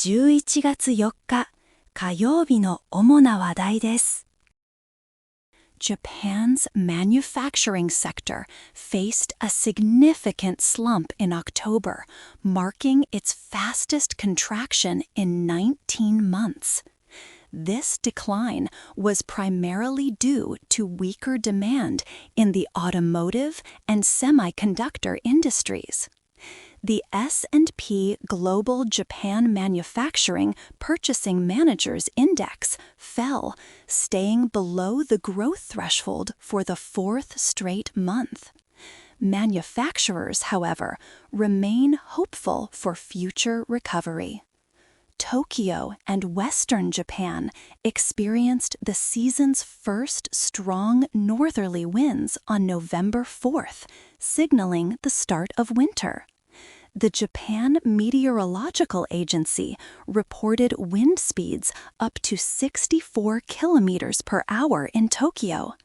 11月4日火曜日の主な話題です。Japan's manufacturing sector faced a significant slump in October, marking its fastest contraction in 19 months. This decline was primarily due to weaker demand in the automotive and semiconductor industries. The S&P Global Japan Manufacturing Purchasing Managers Index fell, staying below the growth threshold for the fourth straight month. Manufacturers, however, remain hopeful for future recovery. Tokyo and Western Japan experienced the season's first strong northerly winds on November 4th, signaling the start of winter. The Japan Meteorological Agency reported wind speeds up to 64 kilometers per hour in Tokyo.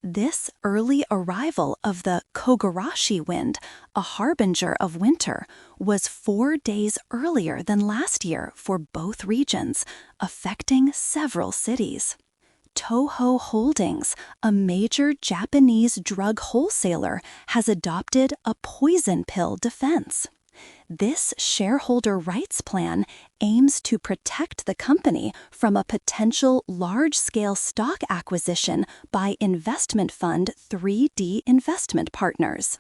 This early arrival of the Kogarashi wind, a harbinger of winter, was 4 days earlier than last year for both regions, affecting several cities. Toho Holdings, a major Japanese drug wholesaler, has adopted a poison pill defense. This shareholder rights plan aims to protect the company from a potential large-scale stock acquisition by investment fund 3D Investment Partners.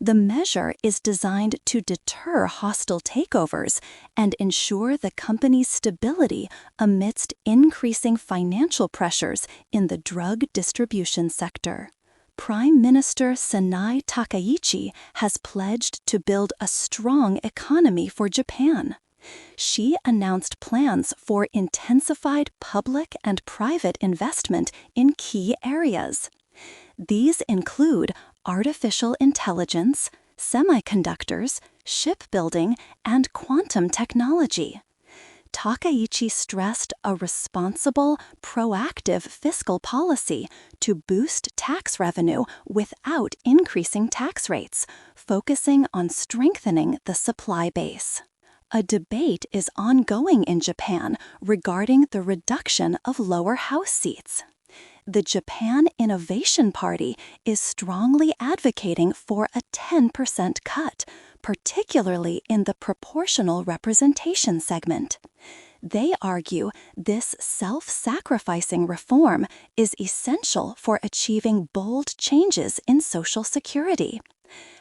The measure is designed to deter hostile takeovers and ensure the company's stability amidst increasing financial pressures in the drug distribution sector. Prime Minister Sanai Takaichi has pledged to build a strong economy for Japan. She announced plans for intensified public and private investment in key areas. These include artificial intelligence, semiconductors, shipbuilding, and quantum technology. Takaichi stressed a responsible, proactive fiscal policy to boost tax revenue without increasing tax rates, focusing on strengthening the supply base. A debate is ongoing in Japan regarding the reduction of lower house seats. The Japan Innovation Party is strongly advocating for a 10% cut, particularly in the proportional representation segment. They argue this self-sacrificing reform is essential for achieving bold changes in Social Security.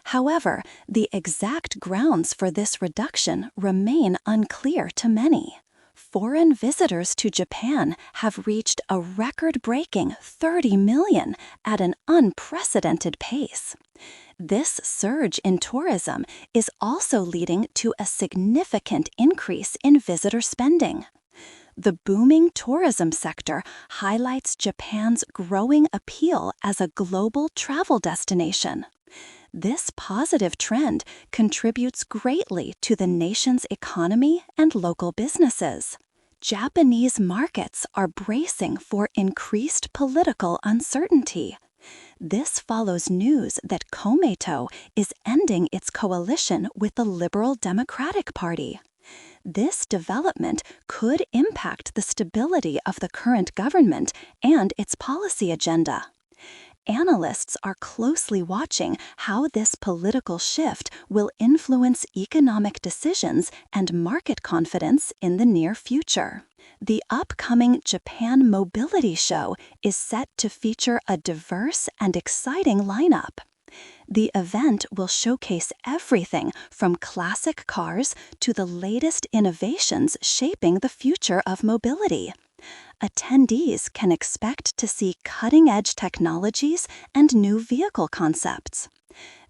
However, the exact grounds for this reduction remain unclear to many. Foreign visitors to Japan have reached a record-breaking 30 million at an unprecedented pace. This surge in tourism is also leading to a significant increase in visitor spending. The booming tourism sector highlights Japan's growing appeal as a global travel destination. This positive trend contributes greatly to the nation's economy and local businesses. Japanese markets are bracing for increased political uncertainty. This follows news that Komeito is ending its coalition with the Liberal Democratic Party. This development could impact the stability of the current government and its policy agenda. Analysts are closely watching how this political shift will influence economic decisions and market confidence in the near future. The upcoming Japan Mobility Show is set to feature a diverse and exciting lineup. The event will showcase everything from classic cars to the latest innovations shaping the future of mobility. Attendees can expect to see cutting-edge technologies and new vehicle concepts.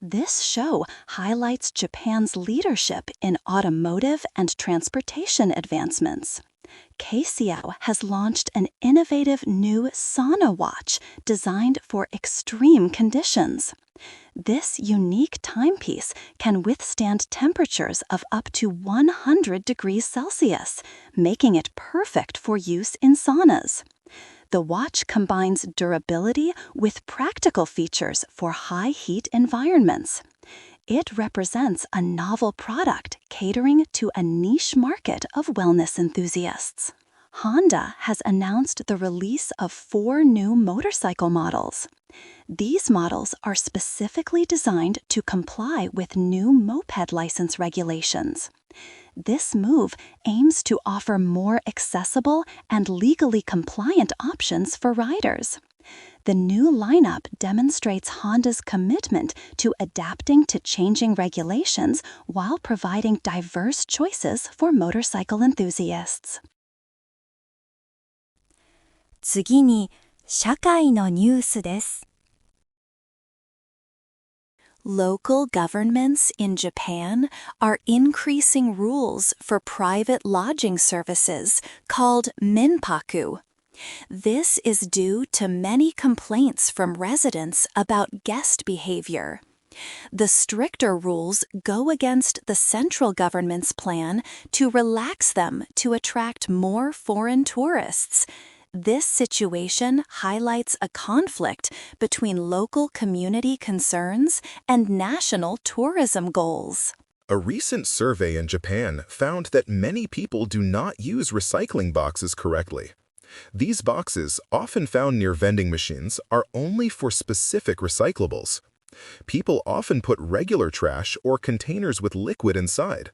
This show highlights Japan's leadership in automotive and transportation advancements. Casio has launched an innovative new sauna watch designed for extreme conditions. This unique timepiece can withstand temperatures of up to 100 degrees Celsius, making it perfect for use in saunas. The watch combines durability with practical features for high heat environments. It represents a novel product catering to a niche market of wellness enthusiasts. Honda has announced the release of 4 new motorcycle models. These models are specifically designed to comply with new moped license regulations. This move aims to offer more accessible and legally compliant options for riders. The new lineup demonstrates Honda's commitment to adapting to changing regulations while providing diverse choices for motorcycle enthusiasts. 次に、社会のニュースです。Local governments in Japan are increasing rules for private lodging services called minpaku. This is due to many complaints from residents about guest behavior. The stricter rules go against the central government's plan to relax them to attract more foreign tourists. This situation highlights a conflict between local community concerns and national tourism goals. A recent survey in Japan found that many people do not use recycling boxes correctly. These boxes, often found near vending machines, are only for specific recyclables. People often put regular trash or containers with liquid inside.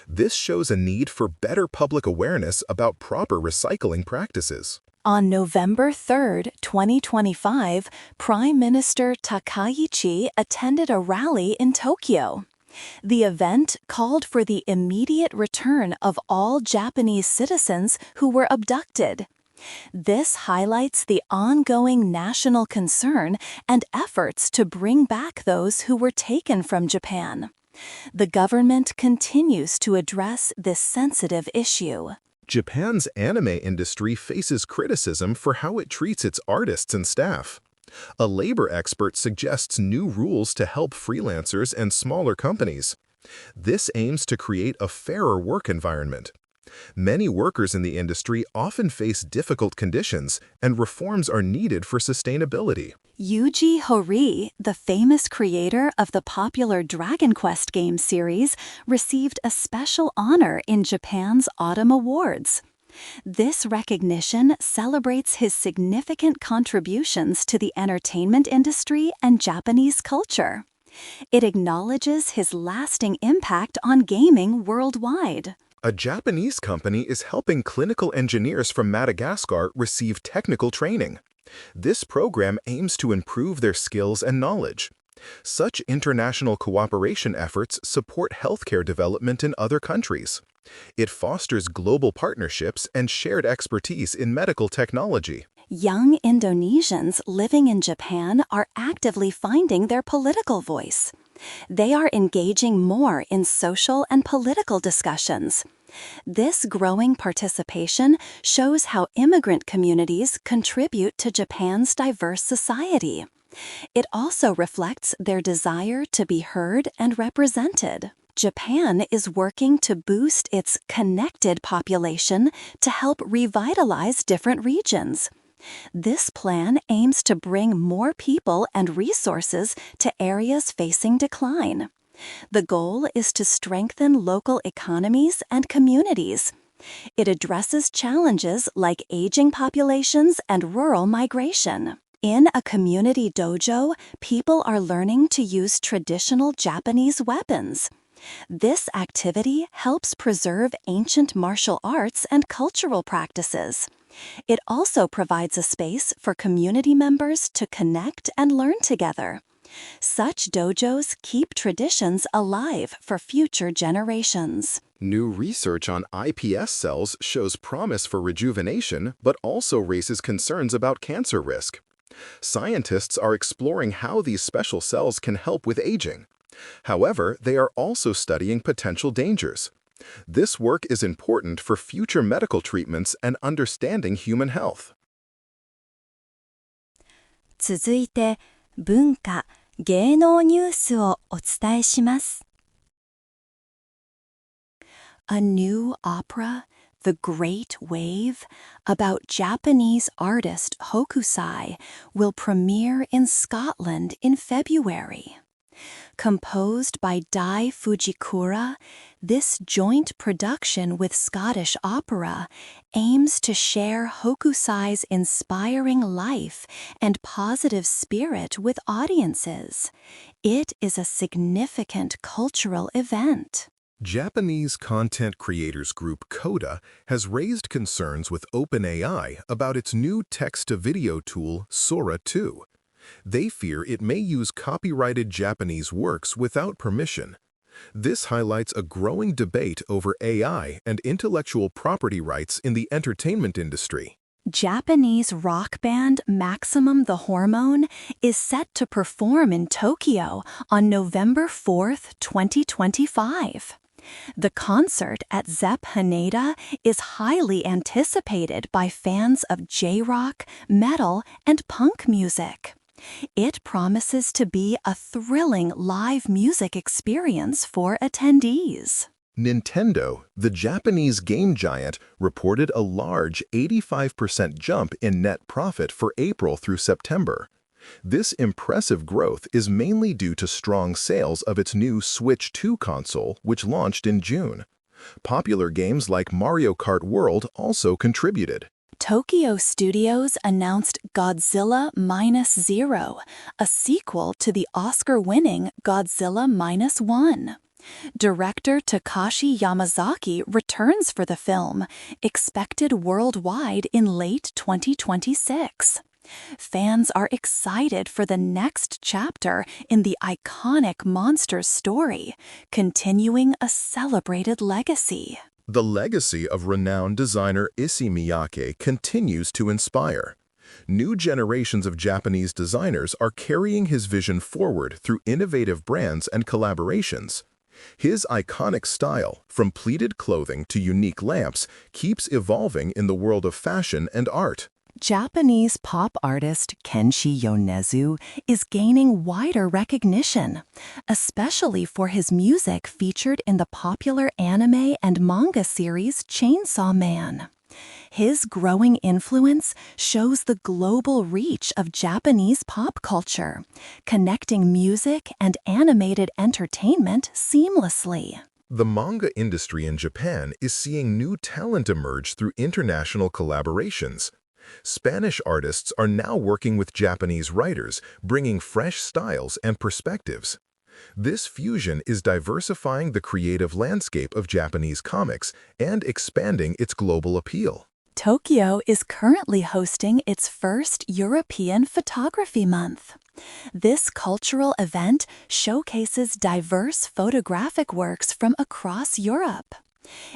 This shows a need for better public awareness about proper recycling practices. On November 3, 2025, Prime Minister Takaichi attended a rally in Tokyo. The event called for the immediate return of all Japanese citizens who were abducted. This highlights the ongoing national concern and efforts to bring back those who were taken from Japan. The government continues to address this sensitive issue. Japan's anime industry faces criticism for how it treats its artists and staff. A labor expert suggests new rules to help freelancers and smaller companies. This aims to create a fairer work environment. Many workers in the industry often face difficult conditions, and reforms are needed for sustainability. Yuji Horii, the famous creator of the popular Dragon Quest game series, received a special honor in Japan's Autumn Awards. This recognition celebrates his significant contributions to the entertainment industry and Japanese culture. It acknowledges his lasting impact on gaming worldwide. A Japanese company is helping clinical engineers from Madagascar receive technical training. This program aims to improve their skills and knowledge. Such international cooperation efforts support healthcare development in other countries. It fosters global partnerships and shared expertise in medical technology. Young Indonesians living in Japan are actively finding their political voice. They are engaging more in social and political discussions. This growing participation shows how immigrant communities contribute to Japan's diverse society. It also reflects their desire to be heard and represented. Japan is working to boost its connected population to help revitalize different regions. This plan aims to bring more people and resources to areas facing decline. The goal is to strengthen local economies and communities. It addresses challenges like aging populations and rural migration. In a community dojo, people are learning to use traditional Japanese weapons. This activity helps preserve ancient martial arts and cultural practices. It also provides a space for community members to connect and learn together. Such dojos keep traditions alive for future generations. New research on iPS cells shows promise for rejuvenation, but also raises concerns about cancer risk. Scientists are exploring how these special cells can help with aging. However, they are also studying potential dangers. This work is important for future medical treatments and understanding human health. 続いて、文化・芸能ニュースをお伝えします。A new opera, The Great Wave, about Japanese artist Hokusai, will premiere in Scotland in February. Composed by Dai Fujikura, this joint production with Scottish Opera aims to share Hokusai's inspiring life and positive spirit with audiences. It is a significant cultural event. Japanese content creators group Coda has raised concerns with OpenAI about its new text-to-video tool Sora 2. They fear it may use copyrighted Japanese works without permission. This highlights a growing debate over AI and intellectual property rights in the entertainment industry. Japanese rock band Maximum the Hormone is set to perform in Tokyo on November 4th, 2025. The concert at Zepp Haneda is highly anticipated by fans of J-rock, metal, and punk music. It promises to be a thrilling live music experience for attendees. Nintendo, the Japanese game giant, reported a large 85% jump in net profit for April through September. This impressive growth is mainly due to strong sales of its new Switch 2 console, which launched in June. Popular games like Mario Kart World also contributed. Tokyo Studios announced Godzilla Minus Zero, a sequel to the Oscar-winning Godzilla Minus One. Director Takashi Yamazaki returns for the film, expected worldwide in late 2026. Fans are excited for the next chapter in the iconic monster's story, continuing a celebrated legacy. The legacy of renowned designer Issey Miyake continues to inspire. New generations of Japanese designers are carrying his vision forward through innovative brands and collaborations. His iconic style, from pleated clothing to unique lamps, keeps evolving in the world of fashion and art. Japanese pop artist Kenshi Yonezu is gaining wider recognition, especially for his music featured in the popular anime and manga series Chainsaw Man. His growing influence shows the global reach of Japanese pop culture, connecting music and animated entertainment seamlessly. The manga industry in Japan is seeing new talent emerge through international collaborations. Spanish artists are now working with Japanese writers, bringing fresh styles and perspectives. This fusion is diversifying the creative landscape of Japanese comics and expanding its global appeal. Tokyo is currently hosting its first European Photography Month. This cultural event showcases diverse photographic works from across Europe.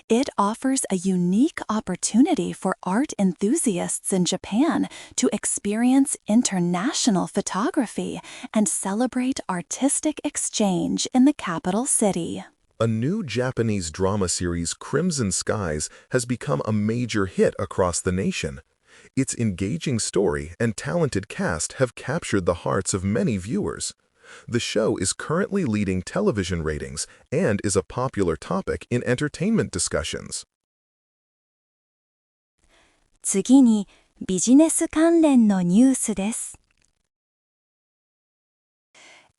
It offers a unique opportunity for art enthusiasts in Japan to experience international photography and celebrate artistic exchange in the capital city. A new Japanese drama series, Crimson Skies, has become a major hit across the nation. Its engaging story and talented cast have captured the hearts of many viewers. The show is currently leading television ratings and is a popular topic in entertainment discussions. 次にビジネス関連のニュースです。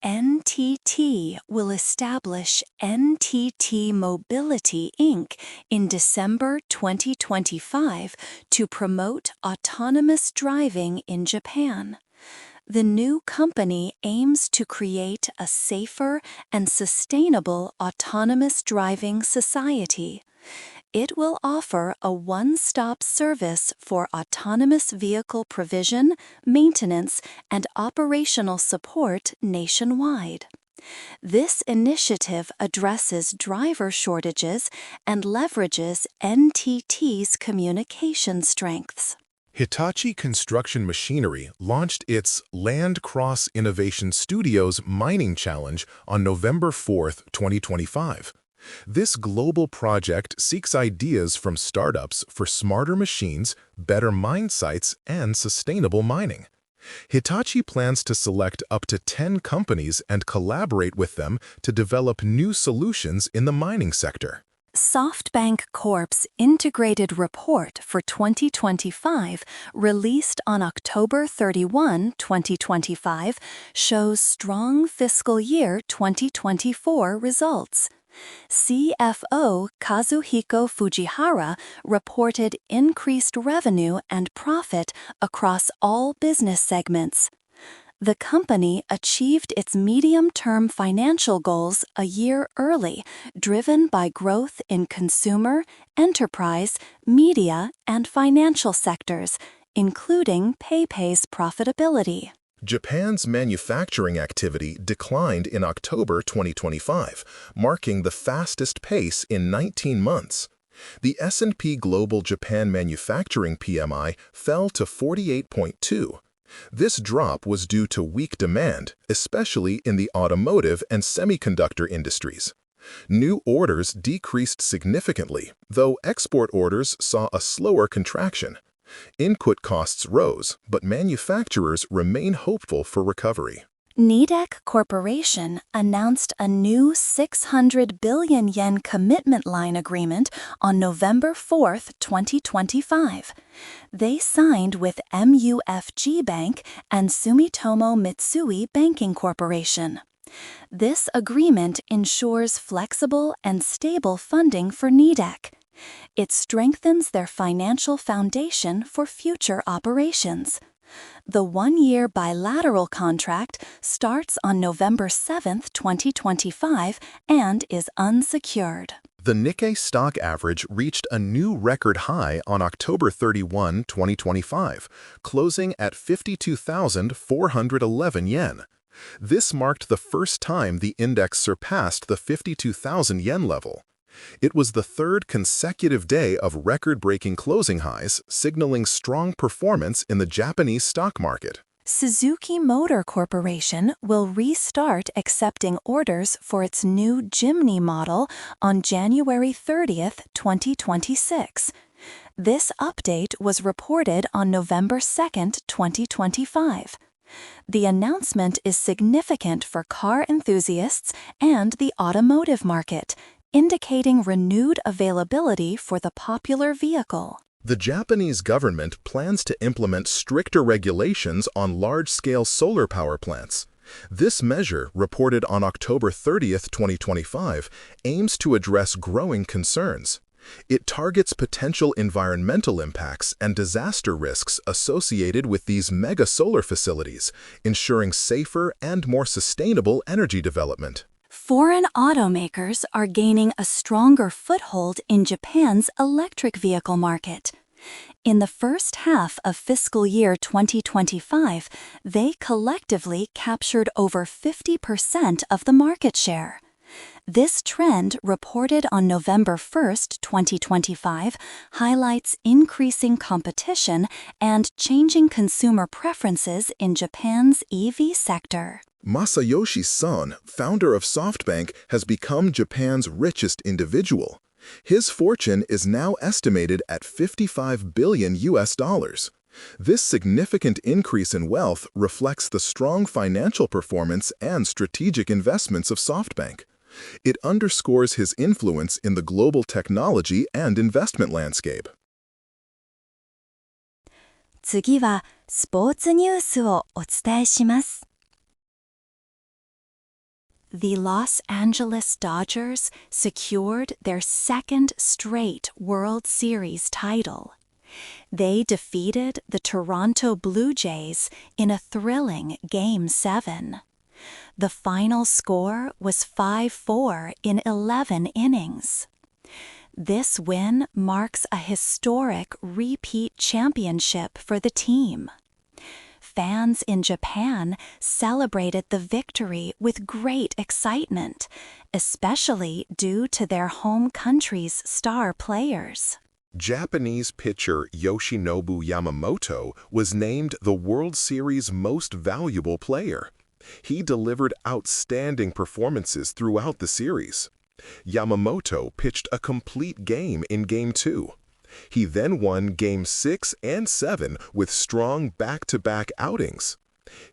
NTT will establish NTT Mobility Inc. in December 2025 to promote autonomous driving in Japan. The new company aims to create a safer and sustainable autonomous driving society. It will offer a one-stop service for autonomous vehicle provision, maintenance, and operational support nationwide. This initiative addresses driver shortages and leverages NTT's communication strengths. Hitachi Construction Machinery launched its Land Cross Innovation Studios Mining Challenge on November 4, 2025. This global project seeks ideas from startups for smarter machines, better mine sites, and sustainable mining. Hitachi plans to select up to 10 companies and collaborate with them to develop new solutions in the mining sector. SoftBank Corp's Integrated Report for 2025, released on October 31, 2025, shows strong fiscal year 2024 results. CFO Kazuhiko Fujihara reported increased revenue and profit across all business segments. The company achieved its medium-term financial goals a year early, driven by growth in consumer, enterprise, media, and financial sectors, including PayPay's profitability. Japan's manufacturing activity declined in October 2025, marking the fastest pace in 19 months. The S&P Global Japan Manufacturing PMI fell to 48.2. This drop was due to weak demand, especially in the automotive and semiconductor industries. New orders decreased significantly, though export orders saw a slower contraction. Input costs rose, but manufacturers remain hopeful for recovery. Nidec Corporation announced a new 600 billion yen commitment line agreement on November 4, 2025. They signed with MUFG Bank and Sumitomo Mitsui Banking Corporation. This agreement ensures flexible and stable funding for Nidec. It strengthens their financial foundation for future operations. The one-year bilateral contract starts on November 7, 2025, and is unsecured. The Nikkei stock average reached a new record high on October 31, 2025, closing at 52,411 yen. This marked the first time the index surpassed the 52,000 yen level. It was the third consecutive day of record-breaking closing highs, signaling strong performance in the Japanese stock market. Suzuki Motor Corporation will restart accepting orders for its new Jimny model on January 30, 2026. This update was reported on November 2, 2025. The announcement is significant for car enthusiasts and the automotive market, indicating renewed availability for the popular vehicle. The Japanese government plans to implement stricter regulations on large-scale solar power plants. This measure, reported on October 30, 2025, aims to address growing concerns. It targets potential environmental impacts and disaster risks associated with these mega solar facilities, ensuring safer and more sustainable energy development. Foreign automakers are gaining a stronger foothold in Japan's electric vehicle market. In the first half of fiscal year 2025, they collectively captured over 50% of the market share. This trend, reported on November 1, 2025, highlights increasing competition and changing consumer preferences in Japan's EV sector. Masayoshi Son, founder of SoftBank, has become Japan's richest individual. His fortune is now estimated at $55 billion. This significant increase in wealth reflects the strong financial performance and strategic investments of SoftBank. It underscores his influence in the global technology and investment landscape. 次はスポーツニュースをお伝えします。The Los Angeles Dodgers secured their second straight World Series title. They defeated the Toronto Blue Jays in a thrilling Game 7. The final score was 5-4 in 11 innings. This win marks a historic repeat championship for the team. Fans in Japan celebrated the victory with great excitement, especially due to their home country's star players. Japanese pitcher Yoshinobu Yamamoto was named the World Series' most valuable player. He delivered outstanding performances throughout the series. Yamamoto pitched a complete game in Game 2. He then won Game 6 and 7 with strong back-to-back outings.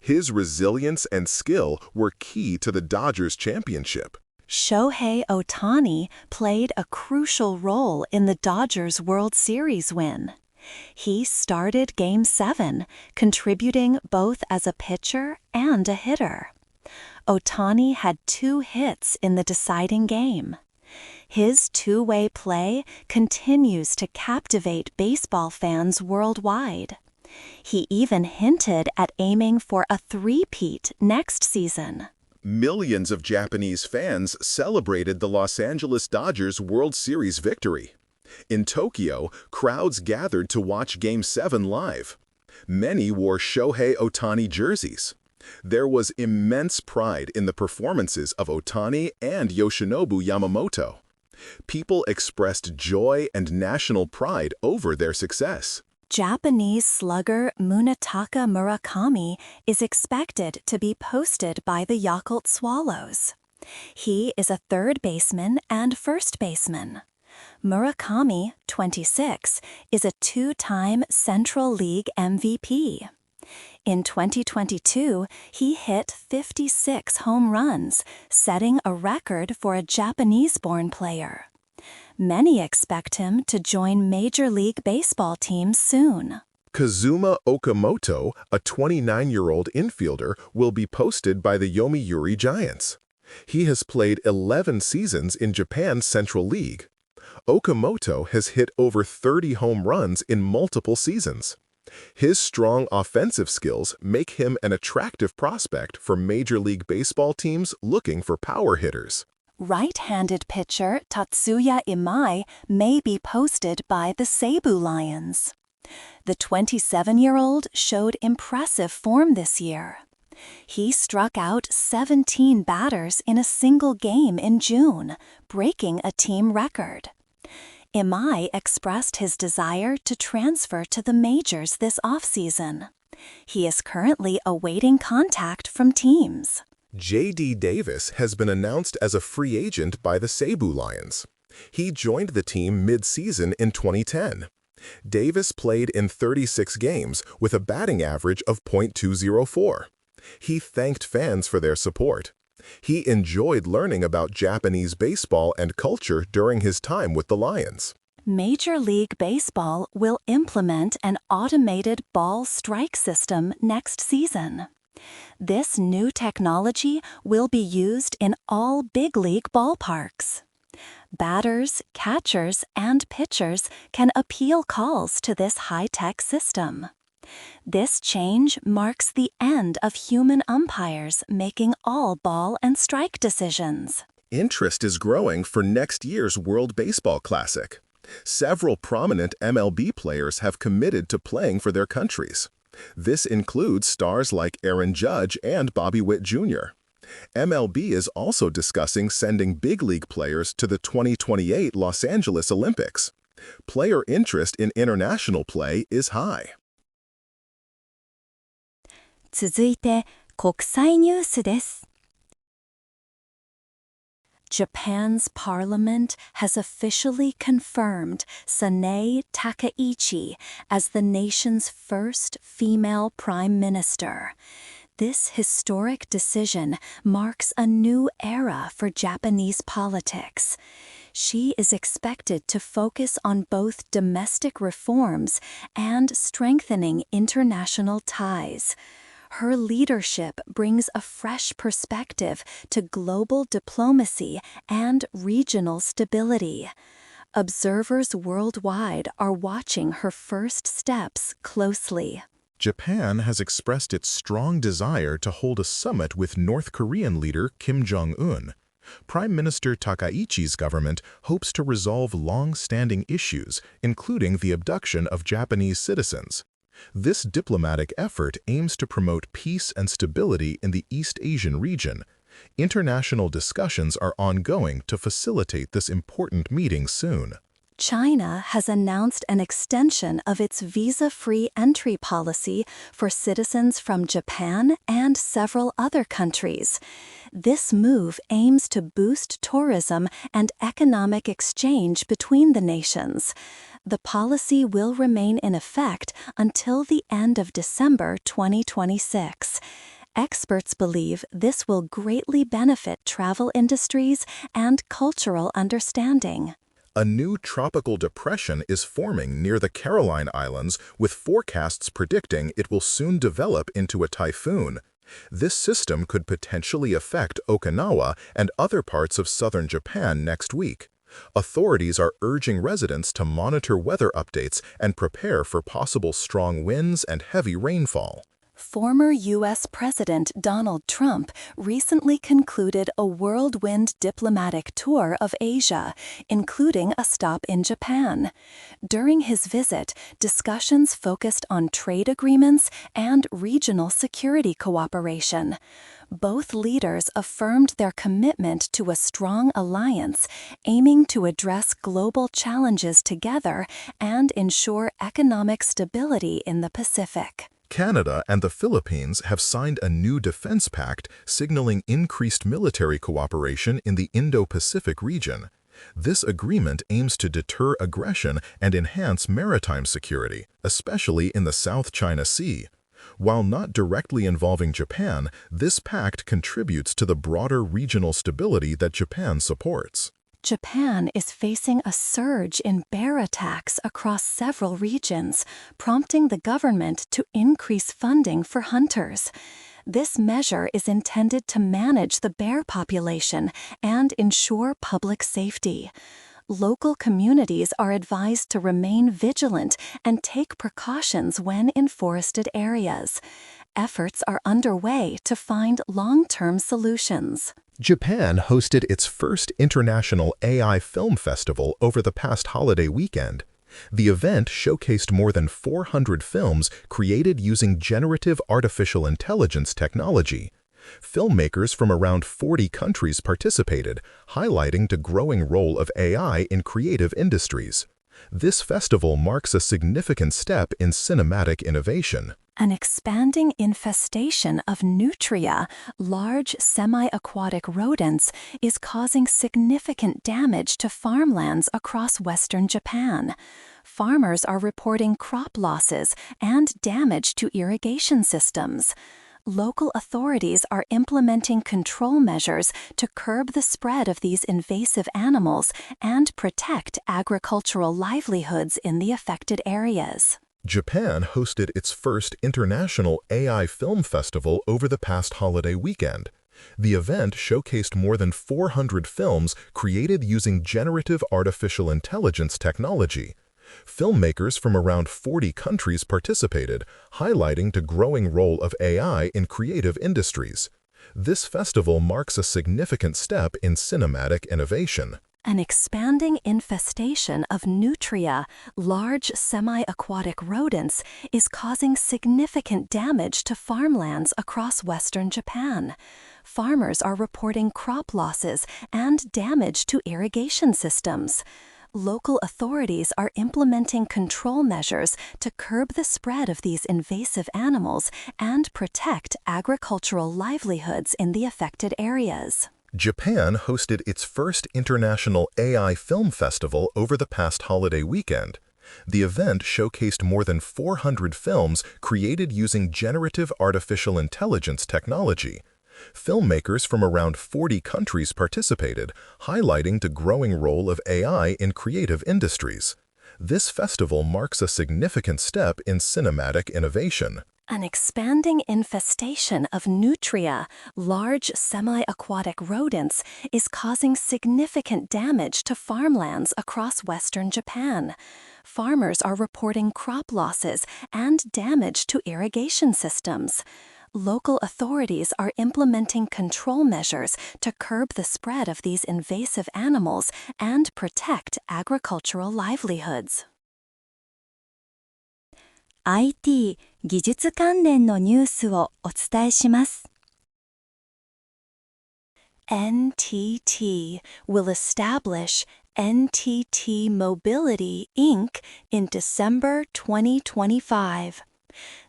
His resilience and skill were key to the Dodgers' championship. Shohei Ohtani played a crucial role in the Dodgers' World Series win. He started Game 7, contributing both as a pitcher and a hitter. Ohtani had 2 hits in the deciding game. His two-way play continues to captivate baseball fans worldwide. He even hinted at aiming for a three-peat next season. Millions of Japanese fans celebrated the Los Angeles Dodgers World Series victory. In Tokyo, crowds gathered to watch Game 7 live. Many wore Shohei Ohtani jerseys. There was immense pride in the performances of Ohtani and Yoshinobu Yamamoto. People expressed joy and national pride over their success. Japanese slugger Munetaka Murakami is expected to be posted by the Yakult Swallows. He is a third baseman and first baseman. Murakami, 26, is a 2-time Central League MVP. In 2022, he hit 56 home runs, setting a record for a Japanese-born player. Many expect him to join Major League Baseball teams soon. Kazuma Okamoto, a 29-year-old infielder, will be posted by the Yomiuri Giants. He has played 11 seasons in Japan's Central League. Okamoto has hit over 30 home runs in multiple seasons. His strong offensive skills make him an attractive prospect for Major League Baseball teams looking for power hitters. Right-handed pitcher Tatsuya Imai may be posted by the Seibu Lions. The 27-year-old showed impressive form this year. He struck out 17 batters in a single game in June, breaking a team record. Imai expressed his desire to transfer to the majors this offseason. He is currently awaiting contact from teams. J.D. Davis has been announced as a free agent by the Seibu Lions. He joined the team mid-season in 2010. Davis played in 36 games with a batting average of .204. He thanked fans for their support. He enjoyed learning about Japanese baseball and culture during his time with the Lions. Major League Baseball will implement an automated ball strike system next season. This new technology will be used in all big league ballparks. Batters, catchers, and pitchers can appeal calls to this high-tech system. This change marks the end of human umpires making all ball and strike decisions. Interest is growing for next year's World Baseball Classic. Several prominent MLB players have committed to playing for their countries. This includes stars like Aaron Judge and Bobby Witt Jr. MLB is also discussing sending big league players to the 2028 Los Angeles Olympics. Player interest in international play is high. 続いて国際ニュースです。Japan's parliament has officially confirmed Sanae Takaichi as the nation's first female prime minister. This historic decision marks a new era for Japanese politics. She is expected to focus on both domestic reforms and strengthening international ties. Her leadership brings a fresh perspective to global diplomacy and regional stability. Observers worldwide are watching her first steps closely. Japan has expressed its strong desire to hold a summit with North Korean leader Kim Jong-un. Prime Minister Takaichi's government hopes to resolve long-standing issues, including the abduction of Japanese citizens. This diplomatic effort aims to promote peace and stability in the East Asian region. International discussions are ongoing to facilitate this important meeting soon. China has announced an extension of its visa-free entry policy for citizens from Japan and several other countries. This move aims to boost tourism and economic exchange between the nations. The policy will remain in effect until the end of December 2026. Experts believe this will greatly benefit travel industries and cultural understanding. A new tropical depression is forming near the Caroline Islands, with forecasts predicting it will soon develop into a typhoon. This system could potentially affect Okinawa and other parts of southern Japan next week. Authorities are urging residents to monitor weather updates and prepare for possible strong winds and heavy rainfall. Former U.S. President Donald Trump recently concluded a whirlwind diplomatic tour of Asia, including a stop in Japan. During his visit, discussions focused on trade agreements and regional security cooperation. Both leaders affirmed their commitment to a strong alliance, aiming to address global challenges together and ensure economic stability in the Pacific. Canada and the Philippines have signed a new defense pact signaling increased military cooperation in the Indo-Pacific region. This agreement aims to deter aggression and enhance maritime security, especially in the South China Sea. While not directly involving Japan, this pact contributes to the broader regional stability that Japan supports. Japan is facing a surge in bear attacks across several regions, prompting the government to increase funding for hunters. This measure is intended to manage the bear population and ensure public safety. Local communities are advised to remain vigilant and take precautions when in forested areas. Efforts are underway to find long-term solutions. Japan hosted its first international AI film festival over the past holiday weekend. The event showcased more than 400 films created using generative artificial intelligence technology. Filmmakers from around 40 countries participated, highlighting the growing role of AI in creative industries. This festival marks a significant step in cinematic innovation. An expanding infestation of nutria, large semi-aquatic rodents, is causing significant damage to farmlands across western Japan. Farmers are reporting crop losses and damage to irrigation systems. Local authorities are implementing control measures to curb the spread of these invasive animals and protect agricultural livelihoods in the affected areas. Japan hosted its first international AI film festival over the past holiday weekend. The event showcased more than 400 films created using generative artificial intelligence technology. Filmmakers from around 40 countries participated, highlighting the growing role of AI in creative industries. This festival marks a significant step in cinematic innovation. An expanding infestation of nutria, large semi-aquatic rodents, is causing significant damage to farmlands across western Japan. Farmers are reporting crop losses and damage to irrigation systems. Local authorities are implementing control measures to curb the spread of these invasive animals and protect agricultural livelihoods in the affected areas. Japan hosted its first international AI film festival over the past holiday weekend. The event showcased more than 400 films created using generative artificial intelligence technology. Filmmakers from around 40 countries participated, highlighting the growing role of AI in creative industries. This festival marks a significant step in cinematic innovation. An expanding infestation of nutria, large semi-aquatic rodents, is causing significant damage to farmlands across western Japan. Farmers are reporting crop losses and damage to irrigation systems. Local authorities are implementing control measures to curb the spread of these invasive animals and protect agricultural livelihoods. IT 技術関連のニュースをお伝えします。NTT will establish NTT Mobility, Inc. in December 2025.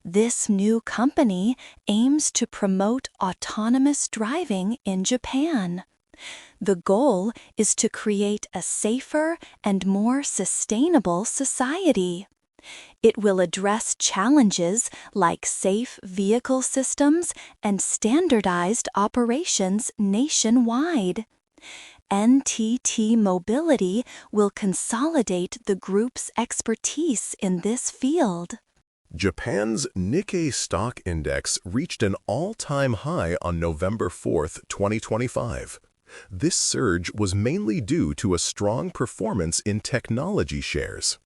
This new company aims to promote autonomous driving in Japan. The goal is to create a safer and more sustainable society. It will address challenges like safe vehicle systems and standardized operations nationwide. NTT Mobility will consolidate the group's expertise in this field. Japan's Nikkei stock index reached an all-time high on November 4, 2025. This surge was mainly due to a strong performance in technology shares.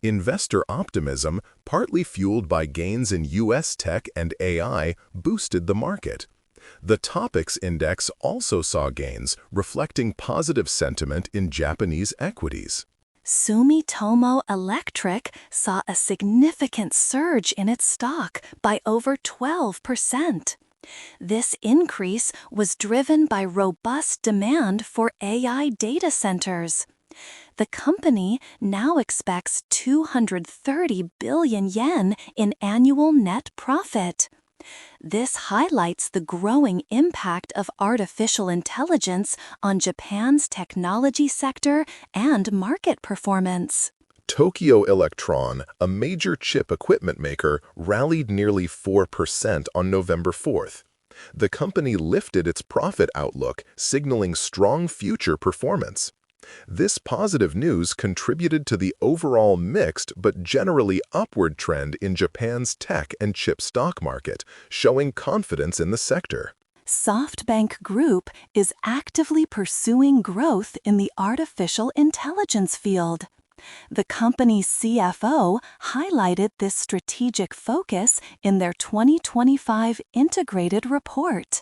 Investor optimism, partly fueled by gains in U.S. tech and AI, boosted the market. The Topix index also saw gains, reflecting positive sentiment in Japanese equities. Sumitomo Electric saw a significant surge in its stock by over 12%. This increase was driven by robust demand for AI data centers. The company now expects 230 billion yen in annual net profit. This highlights the growing impact of artificial intelligence on Japan's technology sector and market performance. Tokyo Electron, a major chip equipment maker, rallied nearly 4% on November 4th. The company lifted its profit outlook, signaling strong future performance. This positive news contributed to the overall mixed but generally upward trend in Japan's tech and chip stock market, showing confidence in the sector. SoftBank Group is actively pursuing growth in the artificial intelligence field. The company's CFO highlighted this strategic focus in their 2025 integrated report.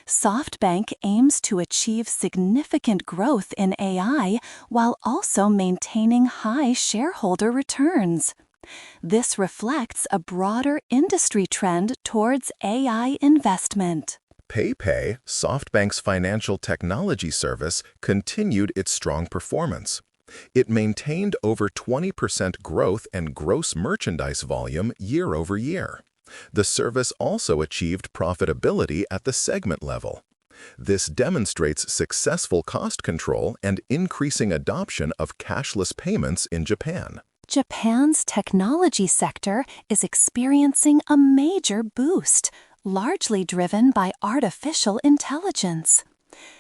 SoftBank aims to achieve significant growth in AI while also maintaining high shareholder returns. This reflects a broader industry trend towards AI investment. PayPay, SoftBank's financial technology service, continued its strong performance. It maintained over 20% growth and gross merchandise volume year over year. The service also achieved profitability at the segment level. This demonstrates successful cost control and increasing adoption of cashless payments in Japan. Japan's technology sector is experiencing a major boost, largely driven by artificial intelligence.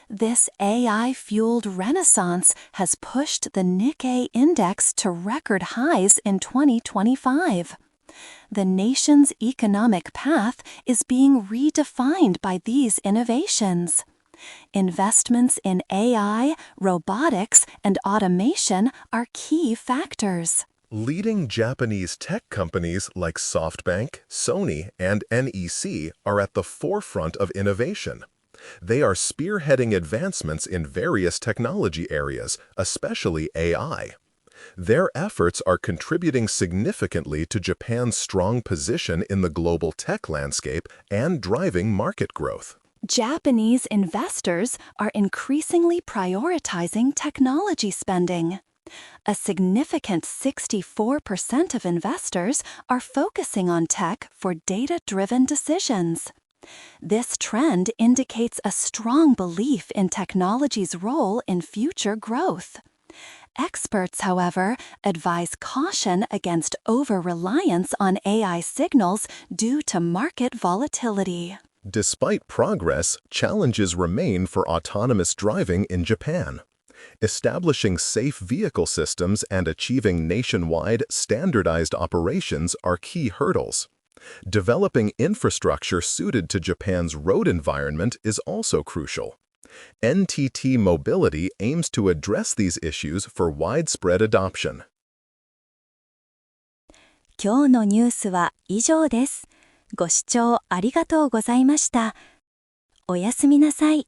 This AI-fueled renaissance has pushed the Nikkei index to record highs in 2025. The nation's economic path is being redefined by these innovations. Investments in AI, robotics, and automation are key factors. Leading Japanese tech companies like SoftBank, Sony, and NEC are at the forefront of innovation. They are spearheading advancements in various technology areas, especially AI. Their efforts are contributing significantly to Japan's strong position in the global tech landscape and driving market growth. Japanese investors are increasingly prioritizing technology spending. A significant 64% of investors are focusing on tech for data-driven decisions. This trend indicates a strong belief in technology's role in future growth. Experts, however, advise caution against over-reliance on AI signals due to market volatility. Despite progress, challenges remain for autonomous driving in Japan. Establishing safe vehicle systems and achieving nationwide standardized operations are key hurdles. Developing infrastructure suited to Japan's road environment is also crucial. NTT Mobility aims to address these issues for widespread adoption. 今日のニュースは以上です。ご視聴ありがとうございました。おやすみなさい。